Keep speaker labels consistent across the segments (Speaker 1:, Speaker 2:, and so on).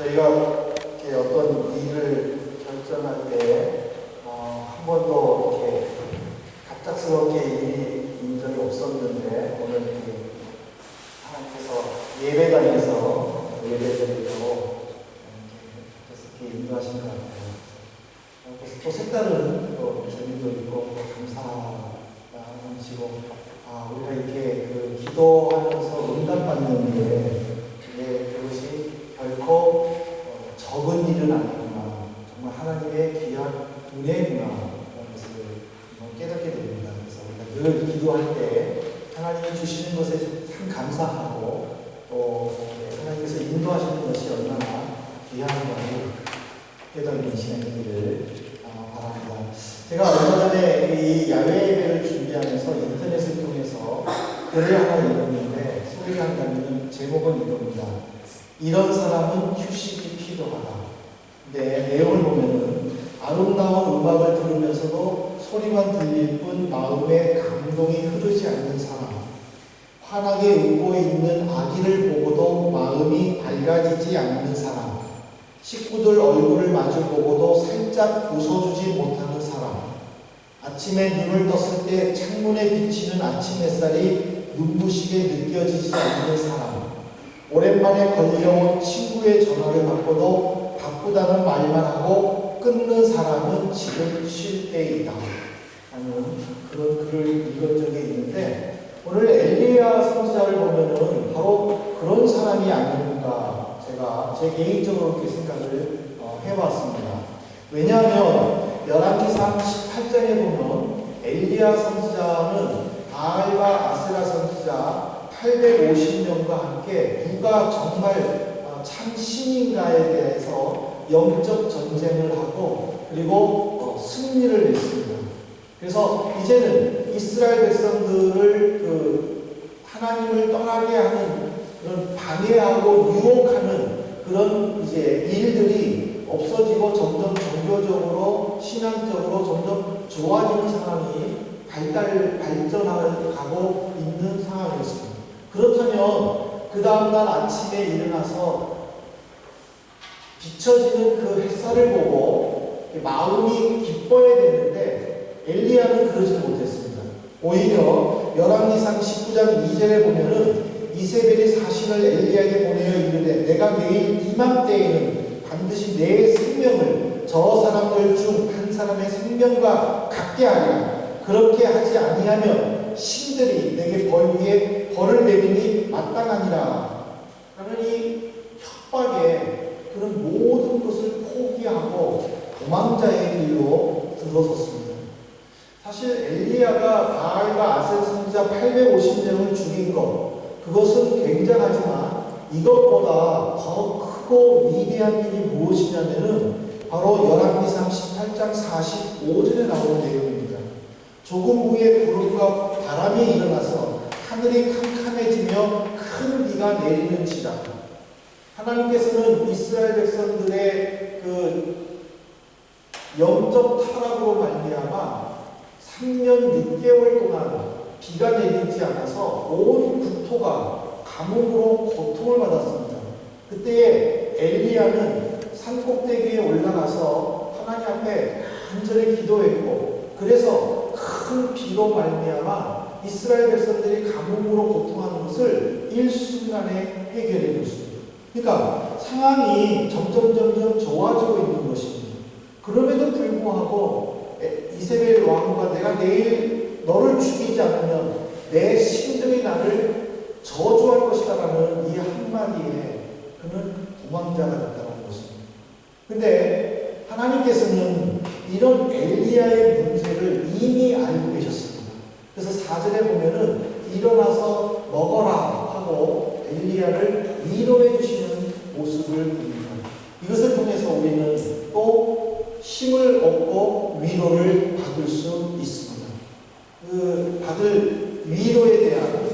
Speaker 1: 저희가 이렇게 어떤 일을 결정할 때 한 번도 이렇게 갑작스럽게 일이 인 적이 없었는데 오늘 이렇게 하나님께서 예배당에서 예배드리고 이렇게 인도하신 것 같아요. 그래서 또 색다른 또 재미도 있고 감사하시고 우리가 이렇게 기도하면서 응답받는 게 그것이 결코 적은 일은 아니구나. 정말 하나님의 귀한 은혜구나. 라는 것을 깨닫게 됩니다. 그래서 우리가 늘 기도할 때 하나님이 주시는 것에 참 감사하고 또 하나님께서 인도하시는 것이 얼마나 귀한 것을 깨닫는 시간이 되기를 바랍니다. 제가 얼마 전에 이 야외 예배를 준비하면서 인터넷을 통해서 글을 하나 읽었는데 소개한다면 제목은 이겁니다. 이런 사람은 휴식이 필요하다. 근데 내용을 보면은 아름다운 음악을 들으면서도 소리만 들릴 뿐 마음에 감동이 흐르지 않는 사람, 환하게 웃고 있는 아기를 보고도 마음이 밝아지지 않는 사람, 식구들 얼굴을 마주 보고도 살짝 웃어주지 못하는 사람, 아침에 눈을 떴을 때 창문에 비치는 아침 햇살이 눈부시게 느껴지지 않는 사람, 오랜만에 걸려온 친구의 전화를 받고도 바쁘다는 말만 하고 끊는 사람은 지금 쉴 때이다 하는 그런 글을 읽은 적이 있는데 오늘 엘리야 선지자를 보면은 바로 그런 사람이 아닌가 제가 제 개인적으로 그렇게 생각을 해봤습니다. 왜냐하면 열왕기상 18장에 보면 엘리야 선지자는 바알과 아세라 선지자 850명과 함께 누가 정말 참 신인가에 대해서 영적 전쟁을 하고 그리고 승리를 냈습니다. 그래서 이제는 이스라엘 백성들을 하나님을 떠나게 하는 그런 방해하고 유혹하는 그런 이제 일들이 없어지고 점점 종교적으로 신앙적으로 점점 좋아지는 상황이 발전하고 있는 상황이었습니다. 그렇다면 그 다음날 아침에 일어나서 비춰지는 그 햇살을 보고 마음이 기뻐야 되는데 엘리야는 그러지 못했습니다. 오히려 열왕기상 19장 2절에 보면은 이세벨이 사신을 엘리야에게 보내어 이르되 내가 내일 이맘때에는 반드시 내 생명을 저 사람들 중 한 사람의 생명과 같게 하리라. 그렇게 하지 아니하면 신들이 내게 벌 위에 벌을 내리니 마땅하니라. 라는 이 협박에 그런 모든 것을 포기하고 도망자의 길로 들어섰습니다. 사실 엘리야가 바알과 아셀 선지자 850명을 죽인 것 그것은 굉장하지만 이것보다 더 크고 위대한 일이 무엇이냐면은 바로 열왕기상 18장 45절에 나오는 내용입니다. 조금 후에 구름과 바람이 일어나서 하늘이 캄캄해지며 큰 비가 내리는지라. 하나님께서는 이스라엘 백성들의 영적 타락으로 말미암아 3년 6개월 동안 비가 내리지 않아서 온 국토가 가뭄으로 고통을 받았습니다. 그때에 엘리야는 산꼭대기에 올라가서 하나님 앞에 간절히 기도했고 그래서 큰 비로 말미암아 이스라엘 백성들이 가뭄으로 고통하는 것을 일순간에 해결해 줬습니다. 그러니까 상황이 점점 좋아지고 있는 것입니다. 그럼에도 불구하고 이세벨 왕후가 내가 내일 너를 죽이지 않으면 내 신들이 나를 저주할 것이다 라는 이 한마디에 그는 도망자가 됐다는 것입니다. 근데 하나님께서는 이런 엘리야의 문제를 이미 알고 계셨습니다. 그래서 4절에 보면은 일어나서 먹어라 하고 엘리야를 위로해 주시는 모습을 봅니다. 이것을 통해서 우리는 또 힘을 얻고 위로를 받을 수 있습니다. 받을 위로에 대한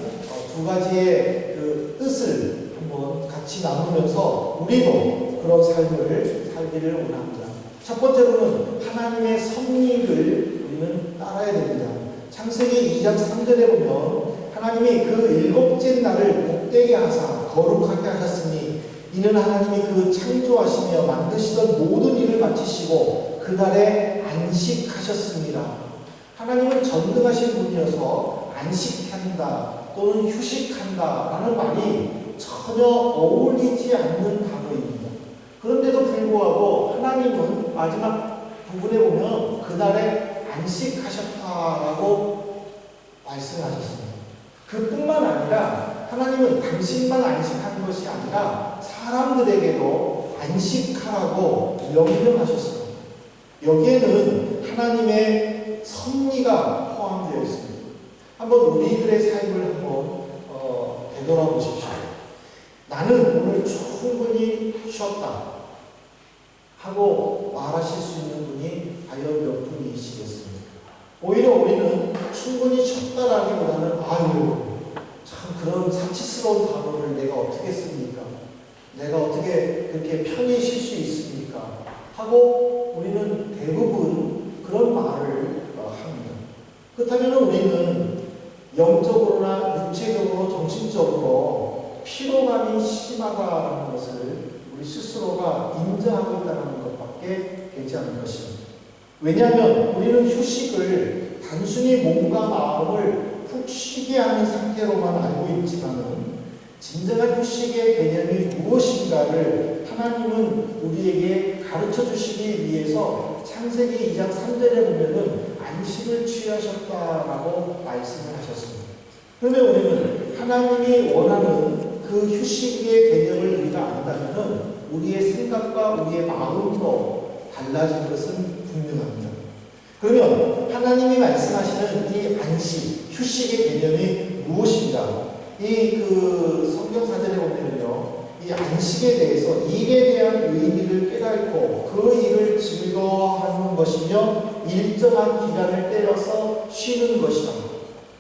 Speaker 1: 두 가지의 뜻을 한번 같이 나누면서 우리도 그런 삶을 살기를 원합니다. 첫 번째로는 하나님의 섭리를 우리는 따라야 됩니다. 창세기 2장 3절에 보면 하나님이 그 일곱째 날을 복되게 하사 거룩하게 하셨으니 이는 하나님이 그 창조하시며 만드시던 모든 일을 마치시고 그날에 안식하셨습니다. 하나님은 전능하신 분이어서 안식한다 또는 휴식한다 라는 말이 전혀 어울리지 않는 단어입니다. 그런데도 불구하고 하나님은 마지막 부분에 보면 그날에 안식하셨다라고 말씀하셨습니다. 그뿐만 아니라 하나님은 당신만 안식한 것이 아니라 사람들에게도 안식하라고 명령하셨습니다. 여기에는 하나님의 섭리가 포함되어 있습니다. 한번 우리들의 삶을 한번 되돌아보십시오. 나는 오늘 충분히 쉬었다 하고 말하실 수 있는 분이 과연 몇 분이시겠습니까? 오히려 우리는 충분히 쉬었다라기보다는 아유 참 그런 사치스러운 단어를 내가 어떻게 씁니까? 내가 어떻게 그렇게 편히 쉴 수 있습니까? 하고 우리는 대부분 그런 말을 합니다. 그렇다면 우리는 영적으로나 육체적으로 정신적으로 피로감이 심하다는 것을 우리 스스로가 인정하고 있다는 것밖에 되지 않을 것입니다. 왜냐하면 우리는 휴식을 단순히 몸과 마음을 푹 쉬게 하는 상태로만 알고 있지만은 진정한 휴식의 개념이 무엇인가를 하나님은 우리에게 가르쳐 주시기 위해서 창세기 2장 3절에 보면은 안식을 취하셨다라고 말씀을 하셨습니다. 그러면 우리는 하나님이 원하는 그 휴식의 개념을 우리가 안다면은 우리의 생각과 우리의 마음도 달라진 것은 분명합니다. 그러면 하나님이 말씀하시는 이 안식, 휴식의 개념이 무엇인가? 이 성경 사전에 보면요, 이 안식에 대해서 일에 대한 의미를 깨닫고 그 일을 즐거워하는 것이며 일정한 기간을 때려서 쉬는 것이다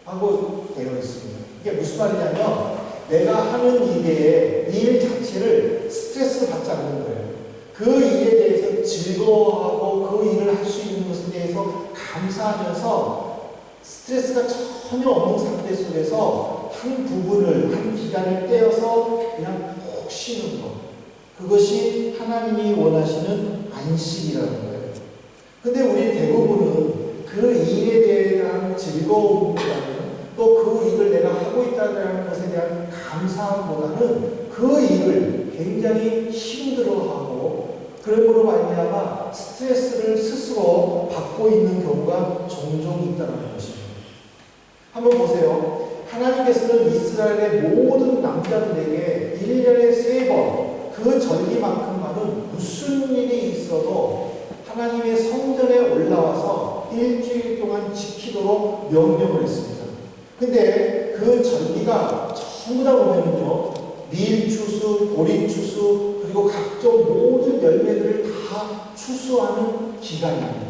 Speaker 1: 하고 되어 있습니다. 이게 무슨 말이냐면 내가 하는 일의 일 자체를 스트레스 받지 않는 거예요. 그 일에 대해서 즐거워하고 그 일을 할 수 있는 것에 대해서 감사하면서 스트레스가 전혀 없는 상태 속에서 한 부분을, 한 기간을 떼어서 그냥 푹 쉬는 것. 그것이 하나님이 원하시는 안식이라는 거예요. 근데 우리 대부분은 그 일에 대한 즐거움보다는 또 그 일을 내가 하고 있다는 것에 대한 감사보다는 그 일을 굉장히 힘들어하고 그러므로 말미암아 스트레스를 스스로 받고 있는 경우가 종종 있다는 것입니다. 한번 보세요. 하나님께서는 이스라엘의 모든 남자들에게 1년에 3번 그 절기만큼만은 무슨 일이 있어도 하나님의 성전에 올라와서 일주일 동안 지키도록 명령을 했습니다. 근데 그 절기가 전부 다 보면은요, 밀추수, 보리추수, 그리고 각종 모든 열매들을 다 추수하는 기간입니다.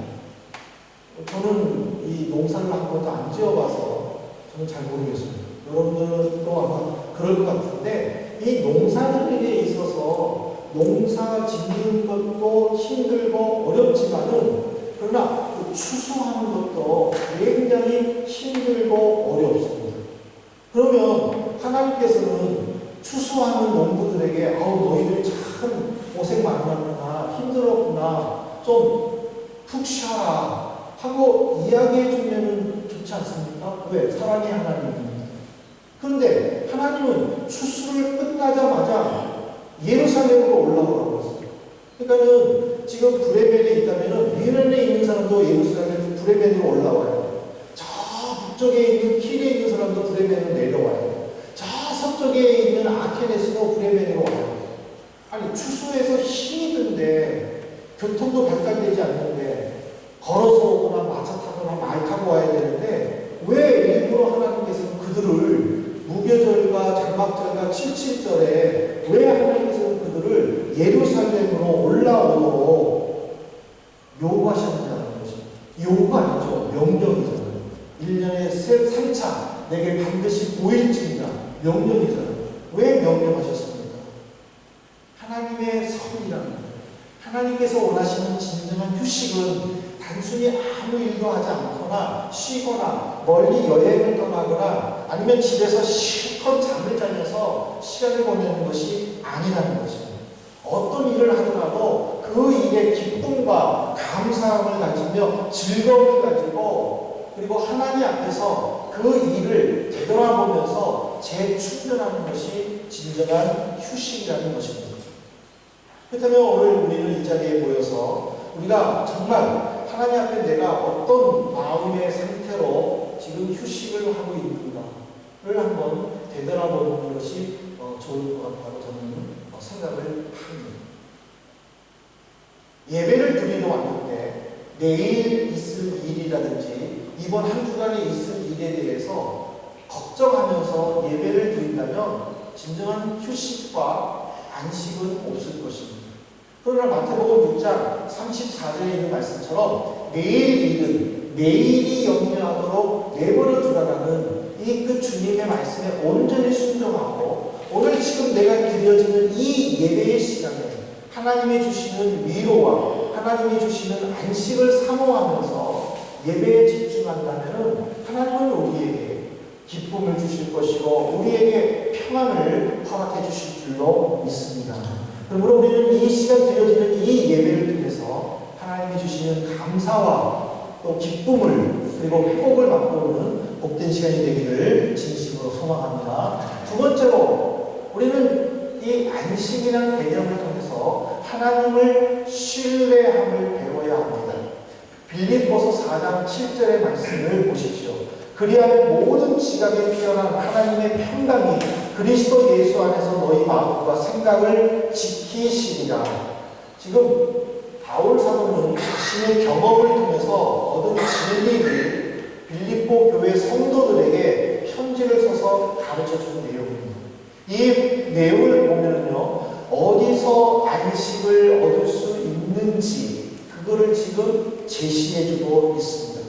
Speaker 1: 저는 이 농사를 한 번도 안 지어봐서 저는 잘 모르겠습니다. 여러분들도 아마 그럴 것 같은데, 이 농사들에 있어서 농사 짓는 것도 힘들고 어렵지만은 그러나 그 추수하는 것도 굉장히 힘들고 어렵습니다. 그러면 하나님께서는 추수하는 농부들에게 너희들 참 고생 많았구나, 힘들었구나, 좀 푹 쉬어라 하고 이야기해 주면 좋지 않습니까? 왜? 사랑의 하나님입니다. 그런데 하나님은 추수를 끝나자마자 예루살렘으로 올라오라고 했어요. 그러니까는 지금 브레멘에 있다면은 미련에 있는 사람도 예루살렘 브레멘으로 올라와요. 저 북쪽에 있는 킬에 있는 사람도 브레멘으로 내려와요. 저 서쪽에 있는 아케네스도 브레멘으로 와요. 아니 추수해서 힘이 든데 교통도 발달되지 않는데 걸어서 오거나 마차 타거나 말 타고 와야 되는데 왜 일부러 하나님께서는 그들을 무교절과 장막절과 77절에 왜 하나님께서는 그들을 예루살렘으로 올라오도록 요구하셨느냐는 것입니다. 요구가 아니죠. 명령이잖아요. 1년에 3차 내게 반드시 보일지니라 명령이잖아요. 왜 명령하셨습니까? 하나님의 섭이라는 거예요. 하나님께서 원하시는 진정한 휴식은 단순히 아무 일도 하지 않거나 쉬거나 멀리 여행을 떠나거나 아니면 집에서 실컷 잠을 자면서 시간을 보내는 것이 아니라는 것입니다. 기쁨과 감사함을 가지며 즐거움을 가지고 그리고 하나님 앞에서 그 일을 되돌아보면서 재충전하는 것이 진정한 휴식이라는 것입니다. 그렇다면 오늘 우리는 이 자리에 모여서 우리가 정말 하나님 앞에 내가 어떤 마음의 상태로 지금 휴식을 하고 있는가를 한번 되돌아보는 것이 좋을 것 같다고 저는 생각을 합니다. 예배를 드리러 왔는데 내일 있을 일이라든지 이번 한 주간에 있을 일에 대해서 걱정하면서 예배를 드린다면 진정한 휴식과 안식은 없을 것입니다. 그러나 마태복음 6장 34절에 있는 말씀처럼 내일 일은 내일이 염려하도록 내버려 두라라는 이 그 주님의 말씀에 온전히 순종하고 오늘 지금 내가 드려지는 이 예배의 시간에 하나님이 주시는 위로와 하나님이 주시는 안식을 사모하면서 예배에 집중한다면 하나님은 우리에게 기쁨을 주실 것이고 우리에게 평안을 허락해 주실 줄로 믿습니다. 그러므로 우리는 이 시간 드려지는 이 예배를 통해서 하나님이 주시는 감사와 또 기쁨을 그리고 회복을 맛보는 복된 시간이 되기를 진심으로 소망합니다. 두 번째로 우리는 이 안식이라는 개념을 통해서 하나님을 신뢰함을 배워야 합니다. 빌립보서 4장 7절의 말씀을 보십시오. 그리하면 모든 지각에 뛰어난 하나님의 평강이 그리스도 예수 안에서 너희 마음과 생각을 지키시리라. 지금 바울 사도는 자신의 경험을 통해서 얻은 진리를 빌립보 교회 성도들에게 편지를 써서 가르쳐주는 내용입니다. 이 내용을 보면요, 어디서 안식을 얻을 수 있는지 그거를 지금 제시해주고 있습니다.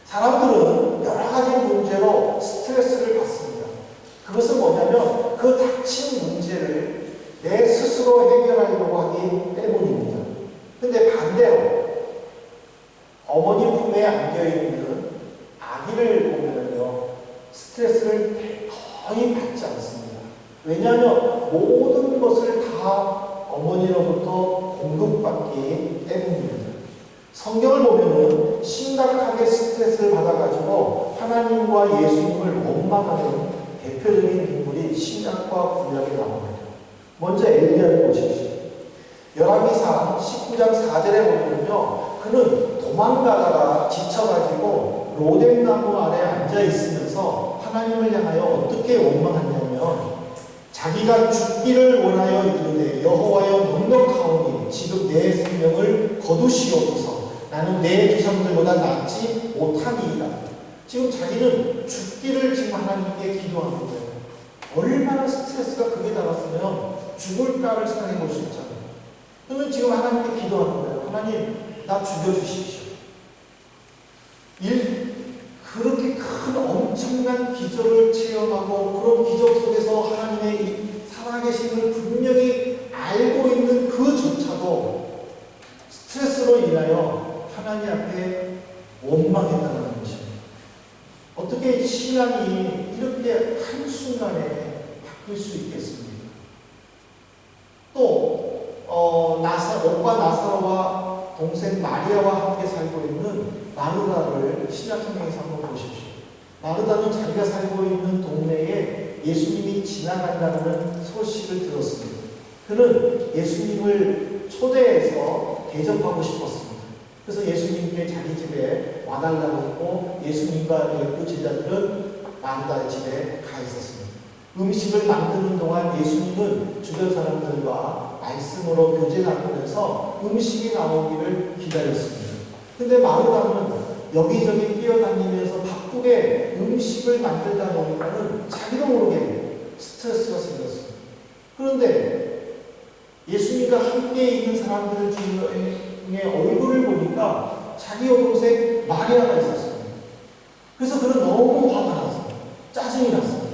Speaker 1: 사람들은 여러 가지 문제로 스트레스를 받습니다. 그것은 뭐냐면 그 닥친 문제를 내 스스로 해결하려고 하기 때문입니다. 근데 반대로 어머니 품에 안겨있는 아기를 보면요 스트레스를 거의 받지 않습니다. 왜냐하면 모든 것을 다 어머니로부터 공급받기 때문입니다. 성경을 보면은 심각하게 스트레스를 받아가지고 하나님과 예수님을 원망하는 대표적인 인물이 신약과 구약에 나옵니다. 먼저 엘리야를 보십시오. 열왕기상 19장 4절에 보면요, 그는 도망가다가 지쳐가지고 로뎀나무 아래 앉아 있으면서 하나님을 향하여 어떻게 원망하냐면 자기가 죽기를 원하여 이르되 여호와여 넉넉하오니 지금 내 생명을 거두시옵소서. 나는 내 조상들보다 낫지 못하니이다. 지금 자기는 죽기를 지금 하나님께 기도하는 거예요. 얼마나 스트레스가 극에 달았으면 죽을까를 생각해 볼 수 있잖아요. 그러면 지금 하나님께 기도하는 거예요. 하나님, 나 죽여주십시오. 그렇게 큰 엄청난 기적을 체험하고 그런 기적 속에서 하나님의 이 살아계심을 분명히 알고 있는 그조차도 스트레스로 인하여 하나님 앞에 원망했다는 것입니다. 어떻게 신앙이 이렇게 한순간에 바뀔 수 있겠습니까? 또 오빠 나사로와 동생 마리아와 함께 살고 있는 마르다를 신약성경에서 한번 보십시오. 마르다는 자기가 살고 있는 동네에 예수님이 지나간다는 소식을 들었습니다. 그는 예수님을 초대해서 대접하고 싶었습니다. 그래서 예수님께 자기 집에 와달라고 했고 예수님과 열두 제자들은 마르다의 집에 가 있었습니다. 음식을 만드는 동안 예수님은 주변 사람들과 말씀으로 교제 나누면서 음식이 나오기를 기다렸습니다. 근데 마르다는 여기저기 뛰어다니면서 바쁘게 음식을 만들다 보니까는 자기도 모르게 스트레스가 생겼습니다. 그런데 예수님과 함께 있는 사람들 중에 얼굴을 보니까 자기 여동생 마리아가 있었습니다. 그래서 그는 너무 화가 났습니다. 짜증이 났습니다.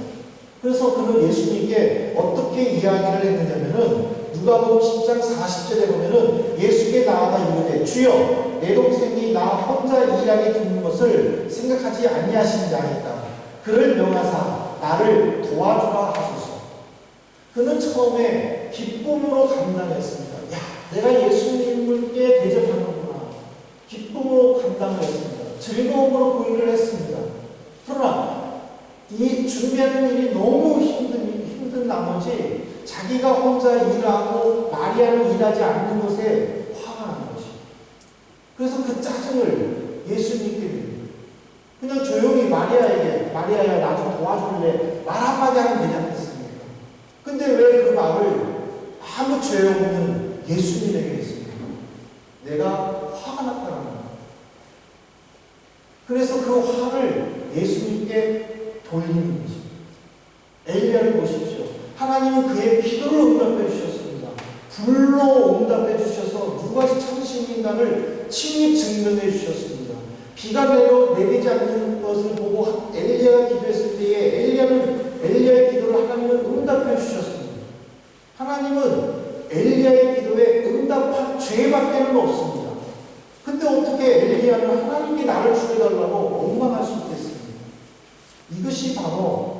Speaker 1: 그래서 그는 예수님께 어떻게 이야기를 했느냐면은 누가복음 10장 40절에 보면은 예수께 나아가 이르되 주여 내 동생이 나 혼자 일하게 두는 것을 생각하지 아니하시느냐 했다. 그를 명하사 나를 도와주라 하소서. 그는 처음에 기쁨으로 감당했습니다. 야, 내가 예수님께 대접하는 자기가 혼자 일하고 마리아는 일하지 않는 것에 화가 나는 것이죠. 그래서 그 짜증을 예수님께 드립니다. 그냥 조용히 마리아에게 마리아야 나 좀 도와줄래 말 한마디 하면 되지 않겠습니까? 근데 왜 그 말을 아무 죄 없는 예수님에게 했습니까? 내가 화가 났다는 거예요. 그래서 그 화를 예수님께 돌리는 것입니다. 엘리야를 보십시오. 하나님은 그의 기도를 응답해 주셨습니다. 불로 응답해 주셔서 누가지 참신인간을 친히 증명해 주셨습니다. 비가 내리지 않는 것을 보고 엘리야가 기도했을 때에 엘리야의 기도를 하나님은 응답해 주셨습니다. 하나님은 엘리야의 기도에 응답한 죄밖에는 없습니다. 근데 어떻게 엘리야는 하나님께 나를 죽여달라고 원망할 수 있겠습니까? 이것이 바로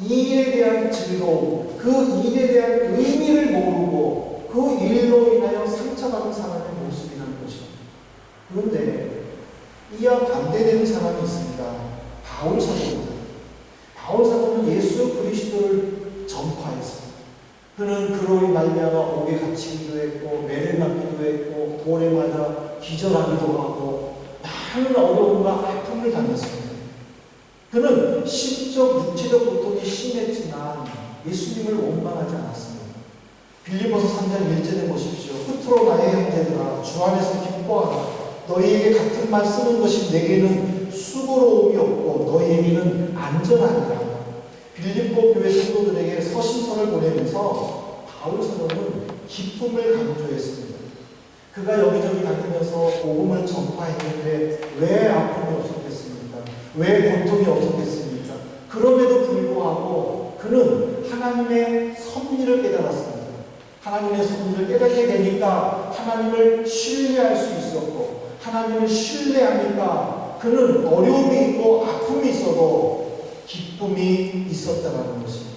Speaker 1: 일에 대한 즐거움, 그 일에 대한 의미를 모르고 그 일로 인하여 상처받은 사람의 모습이라는 것입니다. 그런데 이와 반대되는 사람이 있습니다. 바울 사도입니다. 바울 사도는 예수 그리스도를 전파했습니다. 그는 그로 말미암아 옥에 갇히기도 했고 매를 맞기도 했고 돌에 맞아 기절하기도 하고 많은 어려움과 아픔을 당했습니다. 그는 심적 육체적 고통이 심했지만 예수님을 원망하지 않았습니다. 빌립보서 3장 1절에 보십시오. 끝으로 나의 형제들아 주 안에서 기뻐하라. 너희에게 같은 말 쓰는 것이 내게는 수고로움이 없고 너희에게는 안전하니라. 빌립보 교회 성도들에게 서신서를 보내면서 바울 사도는 기쁨을 강조했습니다. 그가 여기저기 다니면서 복음을 전파했는데 왜 아픔이 없었겠습니까? 왜 고통이 없었겠습니까? 그럼에도 불구하고 그는 하나님의 섭리를 깨달았습니다. 하나님의 섭리를 깨닫게 되니까 하나님을 신뢰할 수 있었고 하나님을 신뢰하니까 그는 어려움이 있고 아픔이 있어도 기쁨이 있었다는 것입니다.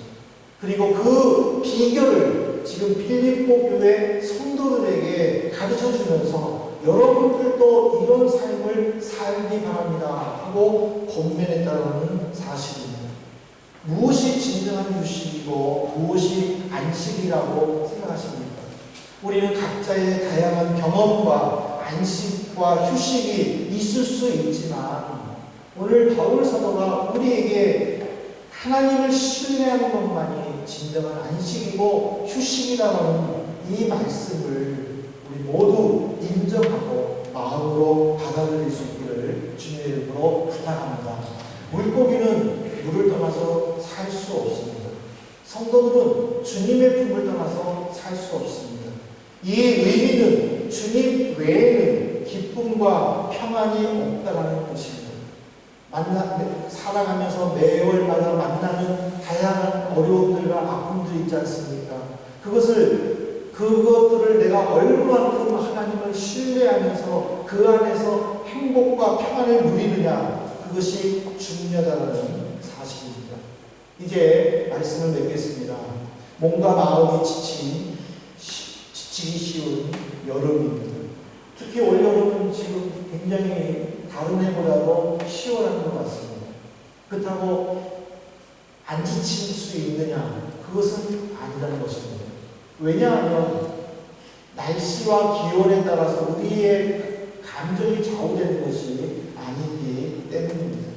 Speaker 1: 그리고 그 비결을 지금 빌립보 교회 성도들에게 가르쳐주면서 여러분들도 이런 삶을 살기 바랍니다 하고 권면했다는 사실입니다. 무엇이 진정한 휴식이고 무엇이 안식이라고 생각하십니까? 우리는 각자의 다양한 경험과 안식과 휴식이 있을 수 있지만 오늘 바울 사도가 우리에게 하나님을 신뢰하는 것만이 진정한 안식이고 휴식이라는 이 말씀을 우리 모두 인정하고 마음으로 받아들일 수 있기를 주님의 이름으로 부탁합니다. 물고기는 물을 떠나서 살 수 없습니다. 성도들은 주님의 품을 떠나서 살 수 없습니다. 이 의미는 주님 외에는 기쁨과 평안이 없다는 것입니다. 살아가면서 매월마다 만나는 다양한 어려움들과 아픔들이 있지 않습니까? 그것들을 내가 얼마만큼 하나님을 신뢰하면서 그 안에서 행복과 평안을 누리느냐, 그것이 중요하다는 사실입니다. 이제 말씀을 맺겠습니다. 몸과 마음이 지치기 쉬운 여름입니다. 특히 올여름은 지금 굉장히 다른 해보다도 시원한 것 같습니다. 그렇다고 안 지칠 수 있느냐? 그것은 아니라는 것입니다. 왜냐하면 날씨와 기온에 따라서 우리의 감정이 좌우되는 것이 아니기 때문입니다.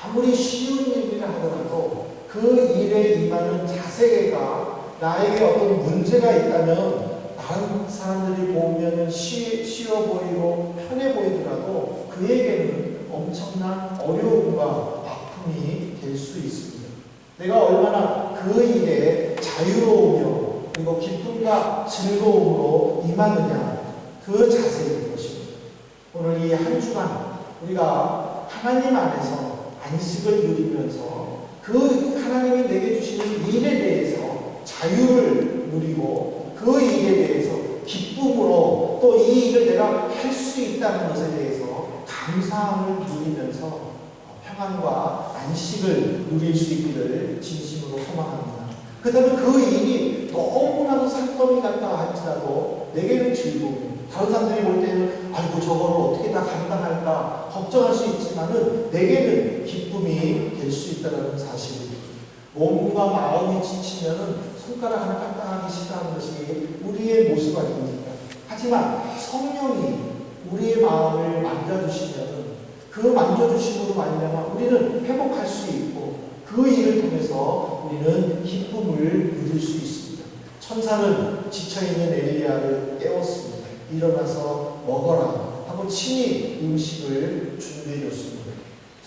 Speaker 1: 아무리 쉬운 일이라 하더라도 그 일에 임하는 자세가 나에게 어떤 문제가 있다면 다른 사람들이 보면 쉬워 보이고 편해 보이더라도 그에게는 엄청난 어려움과 아픔이 될 수 있습니다. 내가 얼마나 그 일에 자유로우며 그리고 기쁨과 즐거움으로 임하느냐, 그 자세일 것입니다. 오늘 이 한 주간 우리가 하나님 안에서 안식을 누리면서 그 하나님이 내게 주시는 일에 대해서 자유를 누리고 그 일에 대해서 기쁨으로 또 이 일을 내가 할 수 있다는 것에 대해서 감사함을 누리면서 평안과 안식을 누릴 수 있기를 진심으로 소망합니다. 그렇다면 그 일이 너무나도 산더미 같다 할지라도 내게는 즐거움, 다른 사람들이 볼 때는 아이고 저거를 어떻게 다 감당할까 걱정할 수 있지만은 내게는 기쁨이 될 수 있다는 사실입니다. 몸과 마음이 지치면은 손가락 하나 까딱하기 싫어하는 것이 우리의 모습 아닙니까? 하지만 성령이 우리의 마음을 만져주시면 그 만져주심으로 말미암아 우리는 회복할 수 있고 그 일을 통해서 우리는 기쁨을 누릴 수 있습니다. 천사는 지쳐있는 엘리야를 깨웠습니다. 일어나서 먹어라 하고 친히 음식을 준비해 줬습니다.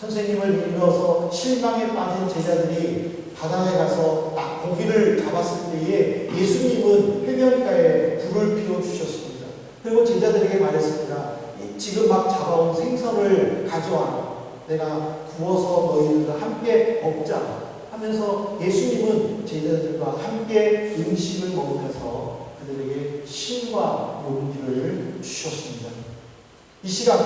Speaker 1: 선생님을 일러서 실망에 빠진 제자들이 바다에 가서 딱 고기를 잡았을 때에 예수님은 해변가에 불을 피워주셨습니다. 그리고 제자들에게 말했습니다. 지금 막 잡아온 생선을 가져와. 내가 구워서 너희들과 함께 먹자 하면서 예수님은 제자들과 함께 음식을 먹으면서 그들에게 힘과 용기를 주셨습니다. 이 시간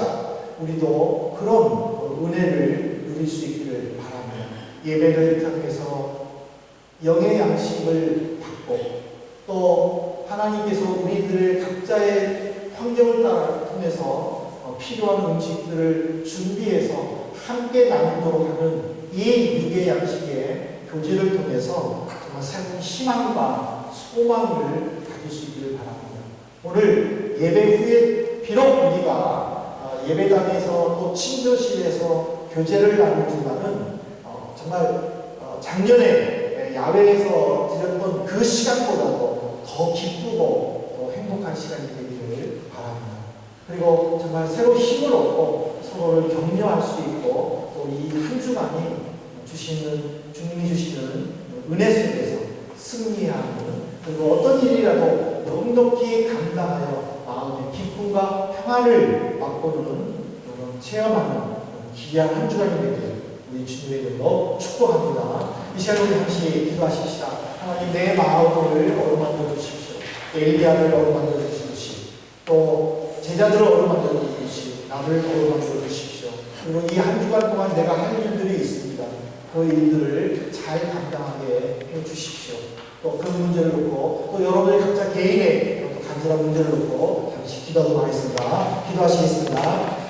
Speaker 1: 우리도 그런 은혜를 누릴 수 있기를 바랍니다. 예배를 통해서 영의 양식을 받고 또 하나님께서 우리들 각자의 환경을 통해서 필요한 음식들을 준비해서 함께 나누도록 하는 이 육의 양식의 교제를 통해서 정말 새로운 희망과 소망을 가질 수 있기를 바랍니다. 오늘 예배 후에 비록 우리가 예배당에서 또 친교실에서 교제를 나누지만은 정말 작년에 야외에서 드렸던 그 시간보다도 더 기쁘고 더 행복한 시간이 되기를 바랍니다. 그리고 정말 새로 힘을 얻고 서로를 격려할 수 있고 또 이 한 주간이 주님이 주시는 은혜 속에서 승리하는 그리고 어떤 일이라도 넉넉히 감당하여 마음의 기쁨과 평안을 맛보는 그런 체험하는 귀한 한 주간이 되기를 우리 주님의 이름으로 축복합니다. 이 시간 우리 잠시 기도하십시다. 하나님 내 마음을 어루만져 주십시오. 엘리야를 어루만져 주십시오. 또 제자들을 어루만져 주십시오. 나를 어루만져 주십시오. 그리고 이 한 주간 동안 내가 할 일들이 있습니다. 그 일들을 잘 감당하게 해 주십시오. 또 그 문제를 놓고 또 여러분의 각자 개인의 또 간절한 문제를 놓고 잠시 기도하도록 하겠습니다. 기도하시겠습니다.